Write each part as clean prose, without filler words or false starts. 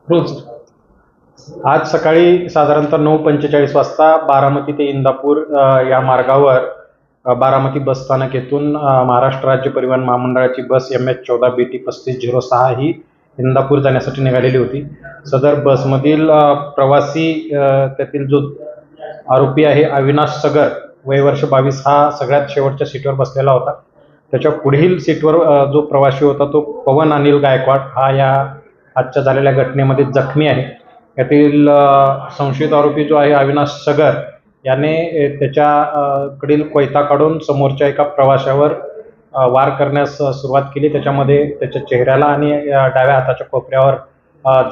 रोज. आज सकाळी साधारणतः 9:45 वाजता बारामती ते इंदापूर या मार्गावर बारामती बसस्थानक येथून महाराष्ट्र राज्य परिवहन महामंडळाची बस MH14BT3506 ही इंदापूर जाण्यासाठी निघालेली होती. सदर बसमधील प्रवासी त्यातील जो आरोपी आहे अविनाश सगर, वय वर्ष 22, हा सगळ्यात शेवटच्या सीटवर बसलेला होता. त्याच्या पुढील सीटवर जो प्रवासी होता तो पवन अनिल गायकवाड हा या आजच्या झालेल्या घटनेमध्ये जखमी आहे. यातील संशयित आरोपी जो आहे अविनाश सगर याने कडील कोयता काढून समोरच्या एका प्रवाशावर वार करण्यास सुरुवात केली. त्याच्यामध्ये त्याच्या चेहऱ्याला आणि डाव्या हाताच्या कोपऱ्यावर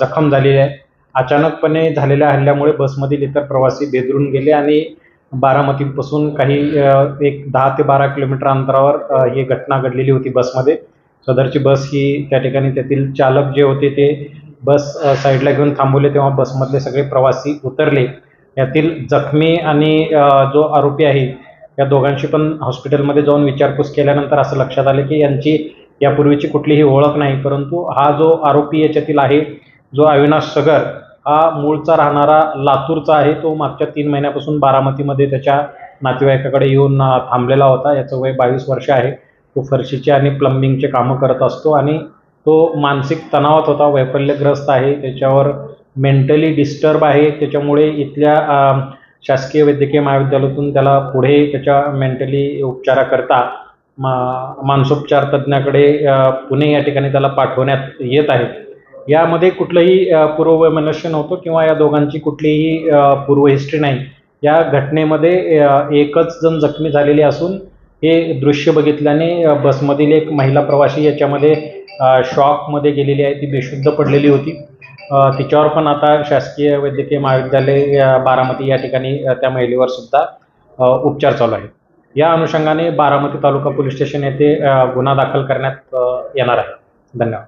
जखम झालेली आहे. अचानकपणे झालेल्या हल्ल्यामुळे बसमधील इतर प्रवासी बेदरून गेले आणि बारामतीपासून काही एक 10 ते 12 किलोमीटर अंतरावर ही घटना घडलेली होती बसमध्ये. सदरची बस ही त्या ठिकाणी त्यातील चालक जे होते ते बस साईडला घेऊन थांबवले, तेव्हा बसमधले सगळे प्रवासी उतरले. यातील जखमी आणि जो आरोपी आहे या दोघांशी पण हॉस्पिटलमध्ये जाऊन विचारपूस केल्यानंतर असं लक्षात आलं की यांची यापूर्वीची कुठलीही ओळख नाही, परंतु हा जो आरोपी याच्यातील आहे जो अविनाश सगर हा मूळचा राहणारा लातूरचा आहे. तो मागच्या 3 महिन्यापासून बारामतीमध्ये त्याच्या नातेवाईकाकडे येऊन थांबलेला होता. याचं वय 22 वर्ष आहे. तो फरशीचे आणि प्लंबिंगचे कामं करत असतो आणि तो मानसिक तणावात होता, वैफल्यग्रस्त आहे, त्याच्यावर मेंटली डिस्टर्ब आहे. त्याच्यामुळे इथल्या शासकीय वैद्यकीय महाविद्यालयातून त्याला पुढे त्याच्या मेंटली उपचाराकरता मानसोपचार तज्ज्ञाकडे पुणे या ठिकाणी त्याला पाठवण्यात येत आहे. यामध्ये कुठलंही पूर्ववैमनस्य नव्हतं किंवा या दोघांची कुठलीही पूर्व हिस्ट्री नाही. या घटनेमध्ये एकच जण जखमी झालेले असून हे दृश्य बघितल्याने बसमधील एक महिला प्रवासी याच्यामध्ये शॉकमध्ये गेलेली आहे. ती बेशुद्ध पडलेली होती. तिच्यावर पण आता शासकीय वैद्यकीय महाविद्यालय बारामती या ठिकाणी त्या महिलेवर सुद्धा उपचार चालू आहे. या अनुषंगाने बारामती तालुका पोलीस स्टेशन येथे गुन्हा दाखल करण्यात येणार आहे. धन्यवाद.